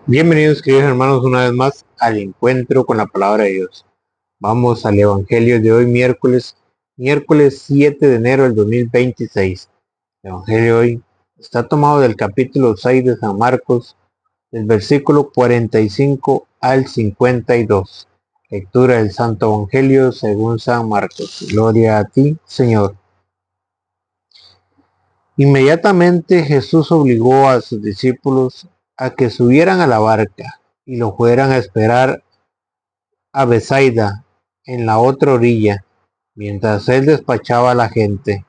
Bienvenidos, queridos hermanos, una vez más al encuentro con la palabra de Dios. Vamos al Evangelio de hoy, miércoles 7 de enero del 2026. El Evangelio de hoy está tomado del capítulo 6 de San Marcos, del versículo 45 al 52. Lectura del Santo Evangelio según San Marcos. Gloria a ti, Señor. Inmediatamente Jesús obligó a sus discípulos a que subieran a la barca y lo fueran a esperar a Betsaida, en la otra orilla, mientras él despachaba a la gente.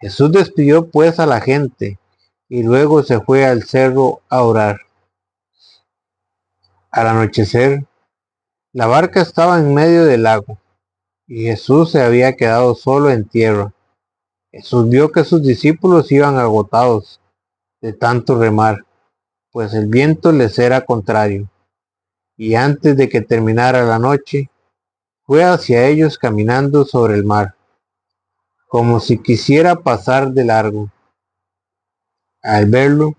Jesús despidió pues a la gente y luego se fue al cerro a orar. Al anochecer, la barca estaba en medio del lago y Jesús se había quedado solo en tierra. Jesús vio que sus discípulos iban agotados de tanto remar, pues el viento les era contrario, y antes de que terminara la noche, fue hacia ellos caminando sobre el mar, como si quisiera pasar de largo. Al verlo,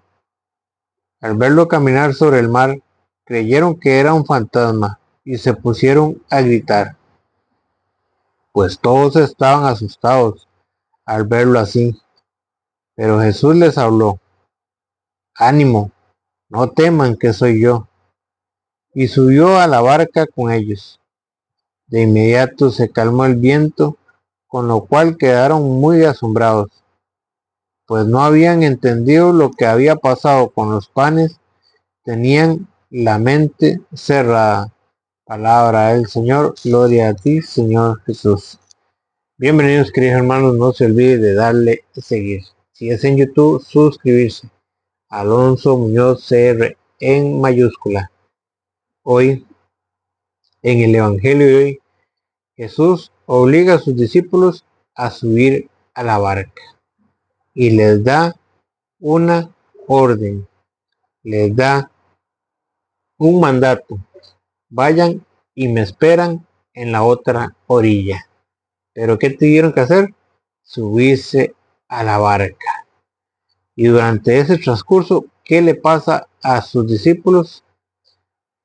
al verlo caminar sobre el mar, creyeron que era un fantasma y se pusieron a gritar, pues todos estaban asustados al verlo así. Pero Jesús les habló: ánimo, no teman, que soy yo. Y subió a la barca con ellos. De inmediato se calmó el viento, con lo cual quedaron muy asombrados, pues no habían entendido lo que había pasado con los panes. Tenían la mente cerrada. Palabra del Señor. Gloria a ti, Señor Jesús. Bienvenidos, queridos hermanos. No se olvide de darle a seguir. Si es en YouTube, suscribirse. Alonso Muñoz CR en mayúscula. Hoy, en el Evangelio de hoy, Jesús obliga a sus discípulos a subir a la barca y les da una orden, les da un mandato: vayan y me esperan en la otra orilla. Pero ¿qué tuvieron que hacer? Subirse a la barca. Y durante ese transcurso, ¿qué le pasa a sus discípulos?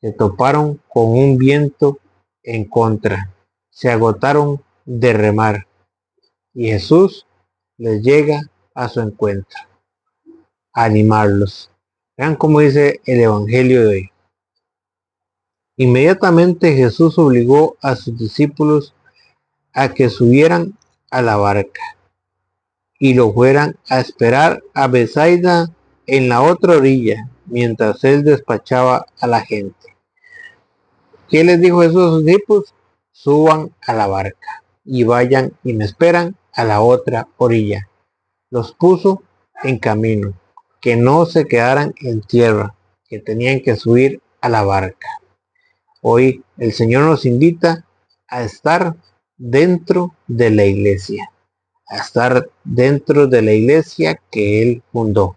Se toparon con un viento en contra. Se agotaron de remar. Y Jesús les llega a su encuentro, a animarlos. Vean cómo dice el Evangelio de hoy. Inmediatamente Jesús obligó a sus discípulos a que subieran a la barca y lo fueran a esperar a Betsaida, en la otra orilla, mientras él despachaba a la gente. ¿Qué les dijo Jesús a sus discípulos? Suban a la barca y vayan y me esperan a la otra orilla. Los puso en camino, que no se quedaran en tierra, que tenían que subir a la barca. Hoy el Señor nos invita a estar dentro de la iglesia, a estar dentro de la iglesia que Él fundó,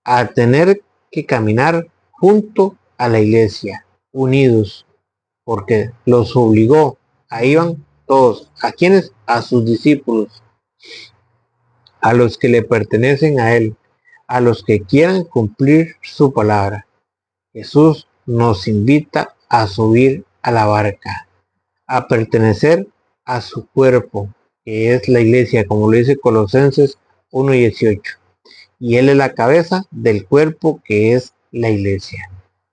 a tener que caminar junto a la iglesia, unidos, porque los obligó. Ahí van todos. ¿A quiénes? A sus discípulos, a los que le pertenecen a Él, a los que quieran cumplir su palabra. Jesús nos invita a subir a la barca, a pertenecer a su cuerpo, que es la iglesia, como lo dice Colosenses 1:18. Y Él es la cabeza del cuerpo, que es la iglesia.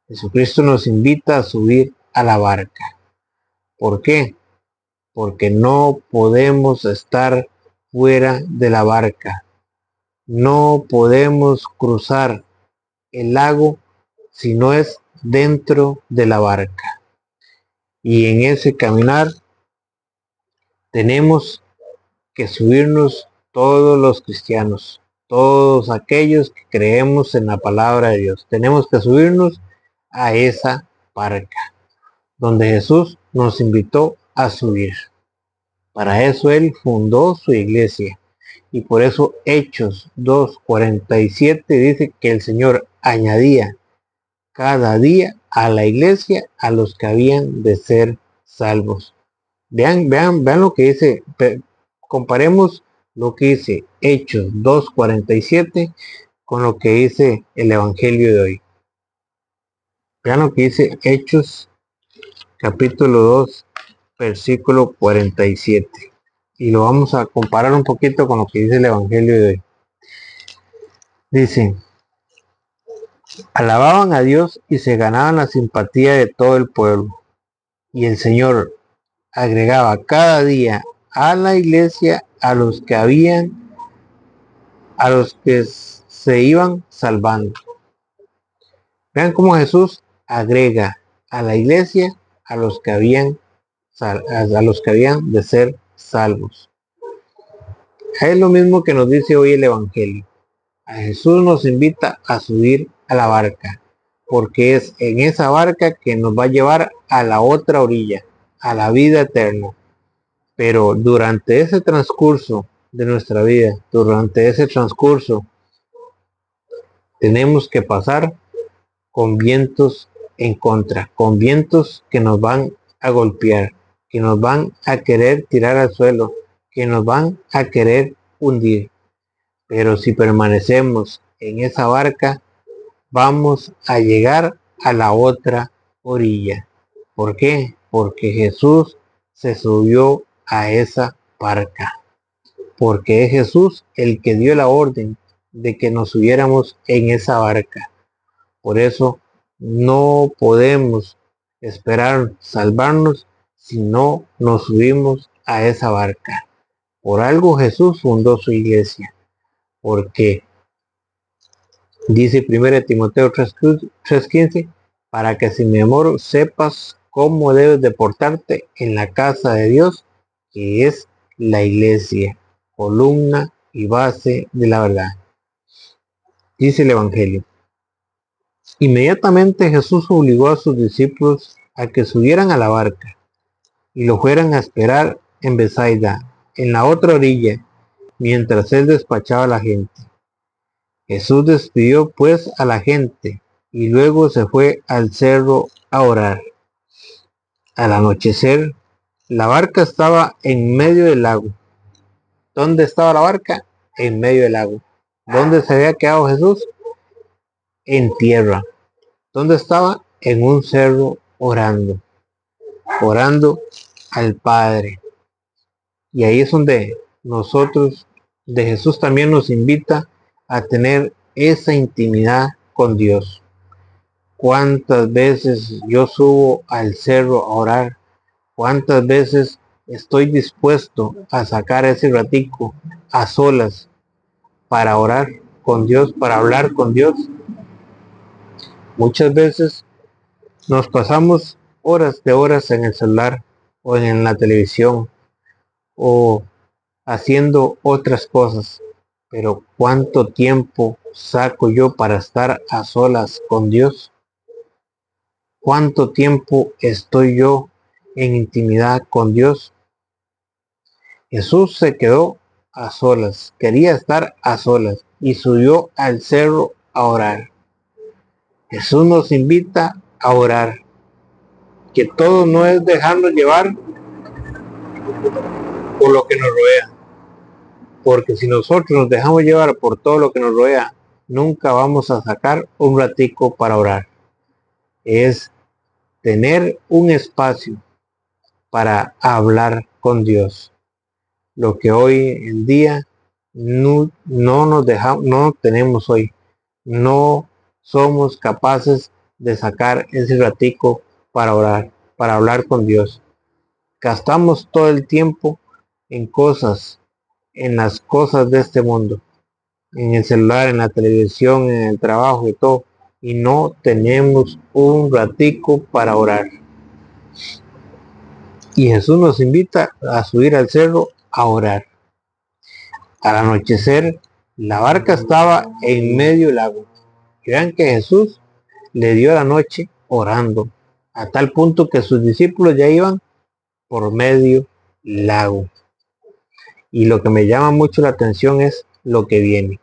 Jesucristo nos invita a subir a la barca. ¿Por qué? Porque no podemos estar fuera de la barca. No podemos cruzar el lago si no es dentro de la barca. Y en ese caminar tenemos que subirnos todos los cristianos, todos aquellos que creemos en la palabra de Dios. Tenemos que subirnos a esa barca donde Jesús nos invitó a subir. Para eso Él fundó su iglesia. Y por eso Hechos 2:47 dice que el Señor añadía cada día a la iglesia a los que habían de ser salvos. Vean lo que dice. Comparemos lo que dice Hechos 2:47 con lo que dice el Evangelio de hoy. Vean lo que dice Hechos capítulo 2, versículo 47. Y lo vamos a comparar un poquito con lo que dice el Evangelio de hoy. Dice, alababan a Dios y se ganaban la simpatía de todo el pueblo. Y el Señor agregaba cada día a la iglesia a los que se iban salvando. Vean cómo Jesús agrega a la iglesia a los que habían de ser salvos. Es lo mismo que nos dice hoy el Evangelio. A Jesús nos invita a subir a la barca, porque es en esa barca que nos va a llevar a la otra orilla, a la vida eterna. Pero durante ese transcurso de nuestra vida, durante ese transcurso, tenemos que pasar con vientos en contra, con vientos que nos van a golpear, que nos van a querer tirar al suelo, que nos van a querer hundir. Pero si permanecemos en esa barca, vamos a llegar a la otra orilla. ¿Por qué? Porque Jesús se subió a esa barca. Porque es Jesús el que dio la orden de que nos subiéramos en esa barca. Por eso no podemos esperar salvarnos si no nos subimos a esa barca. Por algo Jesús fundó su iglesia. Porque dice 1 Timoteo 3:15, para que sin mi amor sepas cómo debes de portarte en la casa de Dios, que es la iglesia, columna y base de la verdad. Dice el Evangelio. Inmediatamente Jesús obligó a sus discípulos a que subieran a la barca y lo fueran a esperar en Betsaida, en la otra orilla, mientras él despachaba a la gente. Jesús despidió pues a la gente y luego se fue al cerro a orar. Al anochecer, la barca estaba en medio del lago. ¿Dónde estaba la barca? En medio del lago. ¿Dónde se había quedado Jesús? En tierra. ¿Dónde estaba? En un cerro orando al Padre. Y ahí es donde Jesús también nos invita a tener esa intimidad con Dios. ¿Cuántas veces yo subo al cerro a orar? ¿Cuántas veces estoy dispuesto a sacar ese ratico a solas para orar con Dios, para hablar con Dios? Muchas veces nos pasamos horas de horas en el celular o en la televisión o haciendo otras cosas. Pero ¿cuánto tiempo saco yo para estar a solas con Dios? ¿Cuánto tiempo estoy yo en intimidad con Dios? Jesús se quedó a solas, quería estar a solas y subió al cerro a orar. Jesús nos invita a orar, que todo no es dejarnos llevar por lo que nos rodea, porque si nosotros nos dejamos llevar por todo lo que nos rodea, nunca vamos a sacar un ratico para orar. Es tener un espacio para hablar con Dios. Lo que hoy en día no tenemos hoy. No somos capaces de sacar ese ratico para orar, para hablar con Dios. Gastamos todo el tiempo en las cosas de este mundo, en el celular, en la televisión, en el trabajo y todo, y no tenemos un ratico para orar. Y Jesús nos invita a subir al cerro a orar. Al anochecer, la barca estaba en medio del lago. Y vean que Jesús le dio la noche orando, a tal punto que sus discípulos ya iban por medio lago. Y lo que me llama mucho la atención es lo que viene.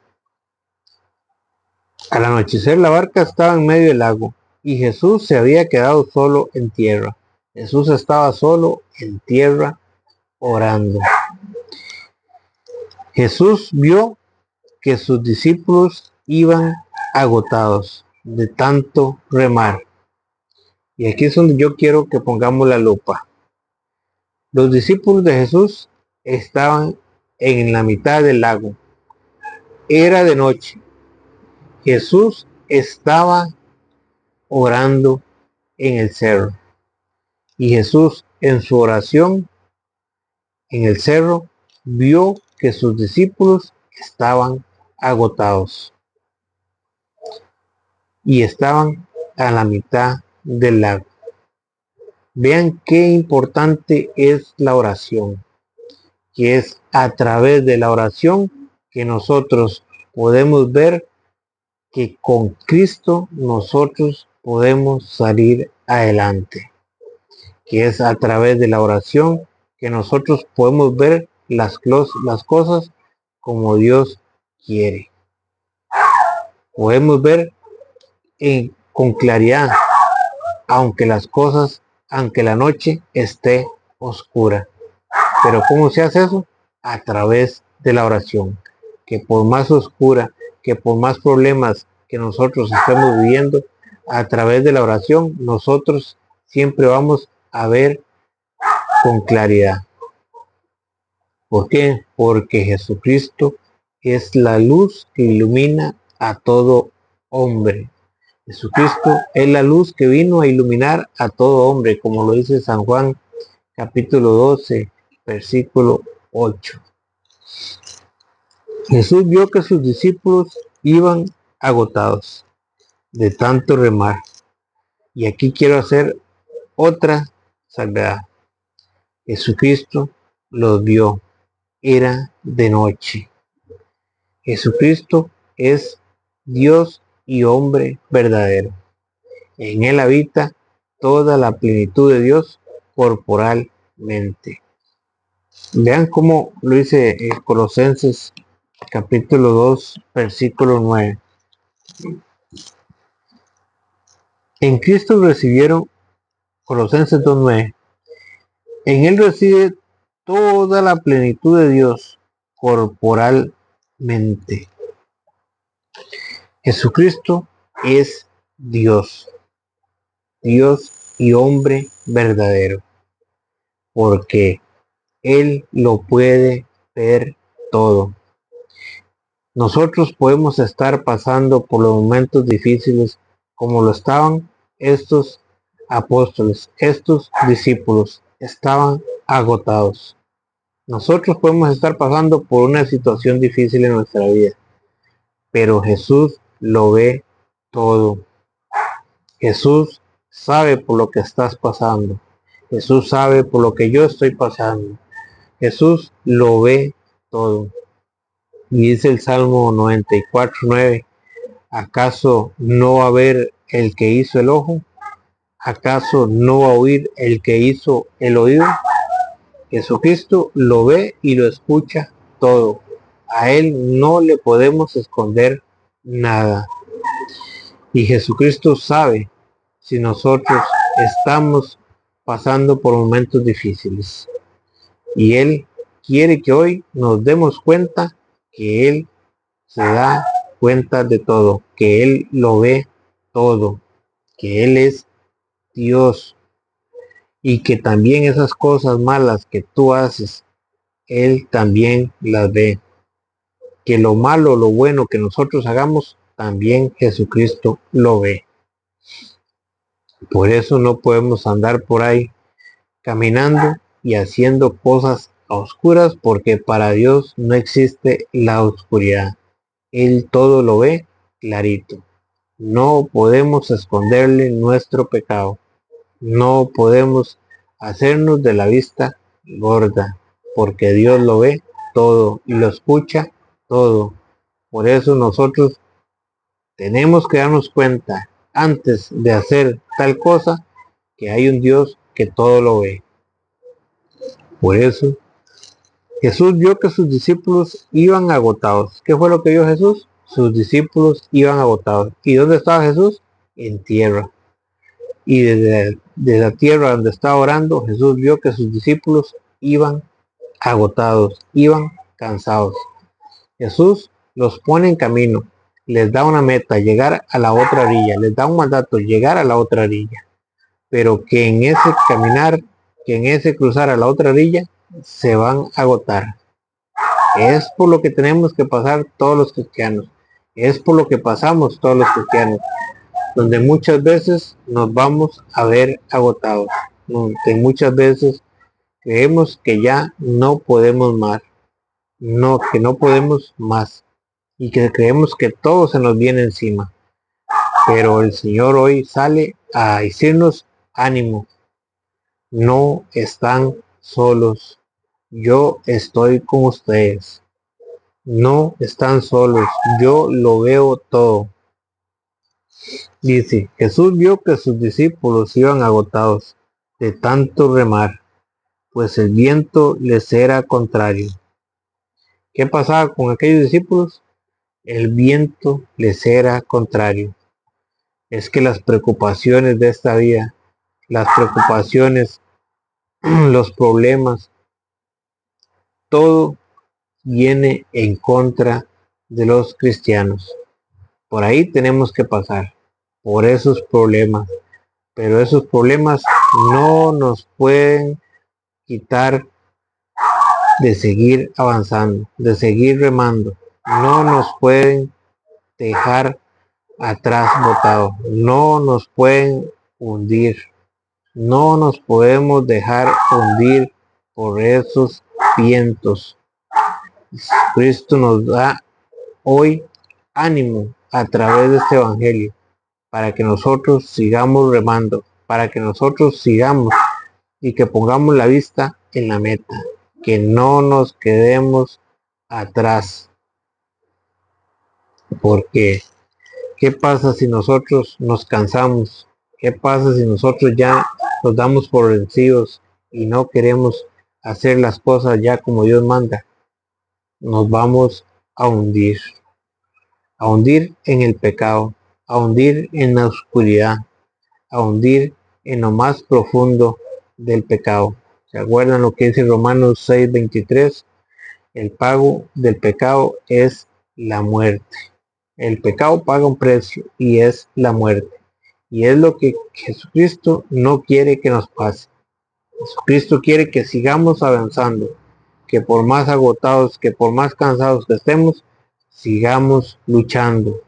Al anochecer la barca estaba en medio del lago y Jesús se había quedado solo en tierra. Jesús estaba solo en tierra orando. Jesús vio que sus discípulos iban agotados de tanto remar. Y aquí es donde yo quiero que pongamos la lupa. Los discípulos de Jesús estaban en la mitad del lago. Era de noche. Jesús estaba orando en el cerro. Y Jesús en su oración en el cerro vio que sus discípulos estaban agotados y estaban a la mitad del lago. Vean qué importante es la oración, que es a través de la oración que nosotros podemos ver que con Cristo nosotros podemos salir adelante, que es a través de la oración que nosotros podemos ver las cosas como Dios quiere. Podemos ver con claridad, aunque la noche esté oscura. Pero ¿cómo se hace eso? A través de la oración. Que por más oscura, que por más problemas que nosotros estemos viviendo, a través de la oración nosotros siempre vamos a ver con claridad. ¿Por qué? Porque Jesucristo es la luz que ilumina a todo hombre. Jesucristo es la luz que vino a iluminar a todo hombre, como lo dice San Juan capítulo 12, versículo 8. Jesús vio que sus discípulos iban agotados de tanto remar. Y aquí quiero hacer otra salvedad. Jesucristo los vio. Era de noche. Jesucristo es Dios y hombre verdadero. En él habita toda la plenitud de Dios corporalmente. Vean cómo lo dice Colosenses capítulo 2, versículo 9. En Cristo recibieron, Colosenses 2:9, en él reside toda la plenitud de Dios corporalmente. Jesucristo es Dios, Dios y hombre verdadero, porque Él lo puede ver todo. Nosotros podemos estar pasando por los momentos difíciles como lo estaban estos apóstoles, estos discípulos, estaban agotados. Nosotros podemos estar pasando por una situación difícil en nuestra vida, pero Jesús lo ve todo. Jesús sabe por lo que estás pasando. Jesús sabe por lo que yo estoy pasando. Jesús lo ve todo. Y dice el Salmo 94:9, ¿acaso no va a ver el que hizo el ojo? ¿Acaso no va a oír el que hizo el oído? Jesucristo lo ve y lo escucha todo. A Él no le podemos esconder nada. Y Jesucristo sabe si nosotros estamos pasando por momentos difíciles. Y Él quiere que hoy nos demos cuenta que Él se da cuenta de todo, que Él lo ve todo, que Él es Dios y que también esas cosas malas que tú haces, Él también las ve. Que lo malo, lo bueno que nosotros hagamos, también Jesucristo lo ve. Por eso no podemos andar por ahí caminando y haciendo cosas a oscuras, porque para Dios no existe la oscuridad. Él todo lo ve clarito. No podemos esconderle nuestro pecado. No podemos hacernos de la vista gorda, porque Dios lo ve todo y lo escucha todo. Por eso nosotros tenemos que darnos cuenta antes de hacer tal cosa que hay un Dios que todo lo ve. Por eso Jesús vio que sus discípulos iban agotados. ¿Qué fue lo que vio Jesús? Sus discípulos iban agotados. ¿Y dónde estaba Jesús? En tierra. Y desde la tierra donde estaba orando, Jesús vio que sus discípulos iban agotados, iban cansados. Jesús los pone en camino, les da una meta, llegar a la otra orilla, les da un mandato, llegar a la otra orilla. pero que en ese caminar, que en ese cruzar a la otra orilla, se van a agotar. Es por lo que tenemos que pasar todos los cristianos. Es por lo que pasamos todos los cristianos, donde muchas veces nos vamos a ver agotados, donde muchas veces creemos que ya no podemos más, que no podemos más, y que creemos que todo se nos viene encima. Pero el Señor hoy sale a decirnos: ánimo, no están solos, yo estoy con ustedes. No están solos, yo lo veo todo. Dice: Jesús vio que sus discípulos iban agotados de tanto remar, pues el viento les era contrario. ¿Qué pasaba con aquellos discípulos? El viento les era contrario. Es que las preocupaciones de esta vida, las preocupaciones, los problemas, todo viene en contra de los cristianos. Por ahí tenemos que pasar, por esos problemas, pero esos problemas no nos pueden quitar de seguir avanzando, de seguir remando. No nos pueden dejar atrás botado, no nos pueden hundir, no nos podemos dejar hundir por esos vientos. Cristo nos da hoy ánimo a través de este evangelio, para que nosotros sigamos remando, para que nosotros sigamos y que pongamos la vista en la meta, que no nos quedemos atrás. Porque ¿qué pasa si nosotros nos cansamos? ¿Qué pasa si nosotros ya nos damos por vencidos y no queremos hacer las cosas ya como Dios manda? Nos vamos a hundir en el pecado, a hundir en la oscuridad, a hundir en lo más profundo del pecado. ¿Se acuerdan lo que dice Romanos 6:23? El pago del pecado es la muerte. El pecado paga un precio y es la muerte. Y es lo que Jesucristo no quiere que nos pase. Jesucristo quiere que sigamos avanzando, que por más agotados, que por más cansados que estemos, sigamos luchando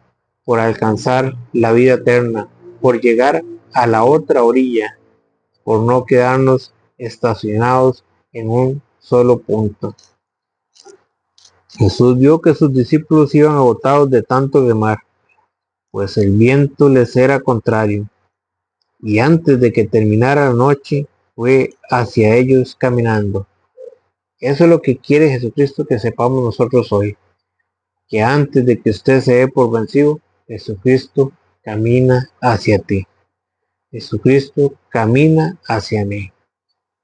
por alcanzar la vida eterna, por llegar a la otra orilla, por no quedarnos estacionados en un solo punto. Jesús vio que sus discípulos iban agotados de tanto remar, pues el viento les era contrario, y antes de que terminara la noche, fue hacia ellos caminando. Eso es lo que quiere Jesucristo que sepamos nosotros hoy, que antes de que usted se dé por vencido, Jesucristo camina hacia ti. Jesucristo camina hacia mí.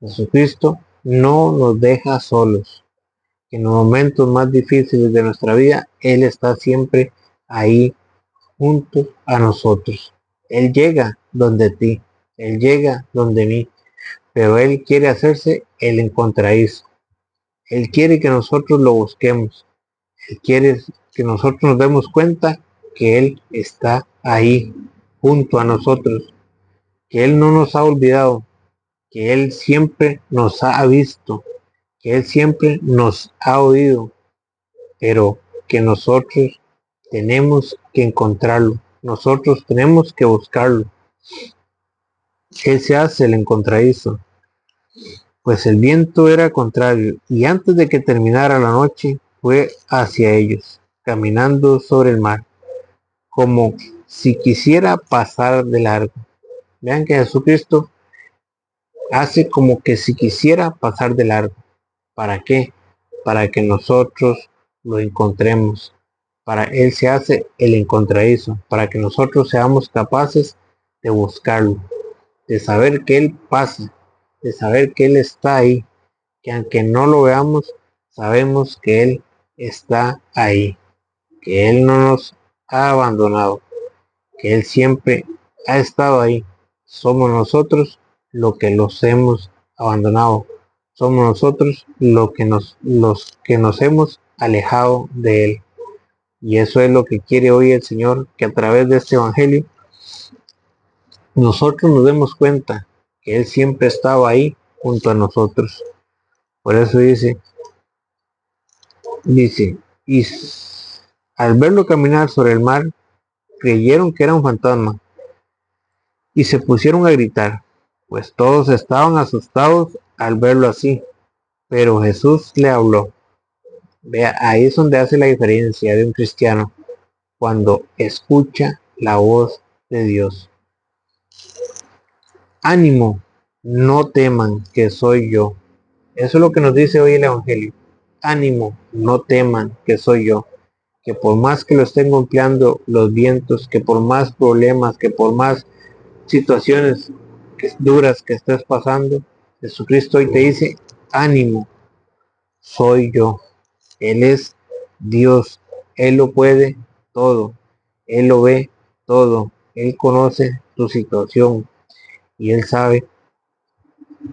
Jesucristo no nos deja solos. En los momentos más difíciles de nuestra vida, Él está siempre ahí junto a nosotros. Él llega donde ti, Él llega donde mí, pero Él quiere hacerse el encontradizo. Él quiere que nosotros lo busquemos. Él quiere que nosotros nos demos cuenta que Él está ahí junto a nosotros, que Él no nos ha olvidado, que Él siempre nos ha visto, que Él siempre nos ha oído, pero que nosotros tenemos que encontrarlo, nosotros tenemos que buscarlo. Él se hace el encontradizo, pues el viento era contrario, y antes de que terminara la noche, fue hacia ellos, caminando sobre el mar, como si quisiera pasar de largo. Vean que Jesucristo hace como que si quisiera pasar de largo. ¿Para qué? Para que nosotros lo encontremos. Para Él se hace el encontradizo, para que nosotros seamos capaces de buscarlo, de saber que Él pasa, de saber que Él está ahí, que aunque no lo veamos, sabemos que Él está ahí, que Él no nos ha abandonado, que Él siempre ha estado ahí. Somos nosotros los que los hemos abandonado. Somos nosotros los que nos hemos alejado de Él. Y eso es lo que quiere hoy el Señor, que a través de este Evangelio nosotros nos demos cuenta que Él siempre estaba ahí junto a nosotros. Por eso dice, y al verlo caminar sobre el mar, creyeron que era un fantasma y se pusieron a gritar, pues todos estaban asustados al verlo así. Pero Jesús le habló. Vea, ahí es donde hace la diferencia de un cristiano, cuando escucha la voz de Dios. Ánimo, no teman que soy yo. Eso es lo que nos dice hoy el Evangelio. Ánimo, no teman que soy yo. Que por más que lo estén golpeando los vientos, que por más problemas, que por más situaciones duras que estés pasando, Jesucristo hoy te dice, ánimo, soy yo. Él es Dios. Él lo puede todo. Él lo ve todo. Él conoce tu situación y Él sabe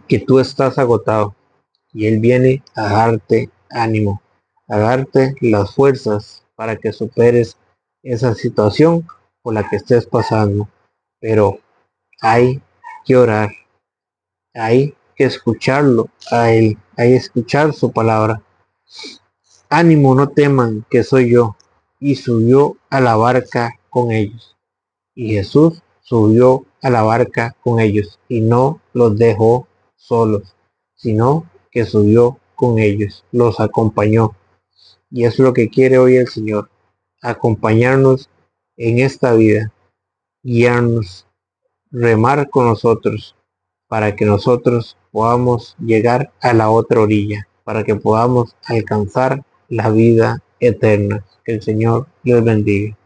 que tú estás agotado. Y Él viene a darte ánimo, a darte las fuerzas para que superes esa situación por la que estés pasando. Pero hay que orar, hay que escucharlo a Él, hay que escuchar su palabra. Ánimo, no teman que soy yo. Y subió a la barca con ellos. Y Jesús subió a la barca con ellos y no los dejó solos, sino que subió con ellos, los acompañó. Y es lo que quiere hoy el Señor, acompañarnos en esta vida, guiarnos, remar con nosotros, para que nosotros podamos llegar a la otra orilla, para que podamos alcanzar la vida eterna. Que el Señor les bendiga.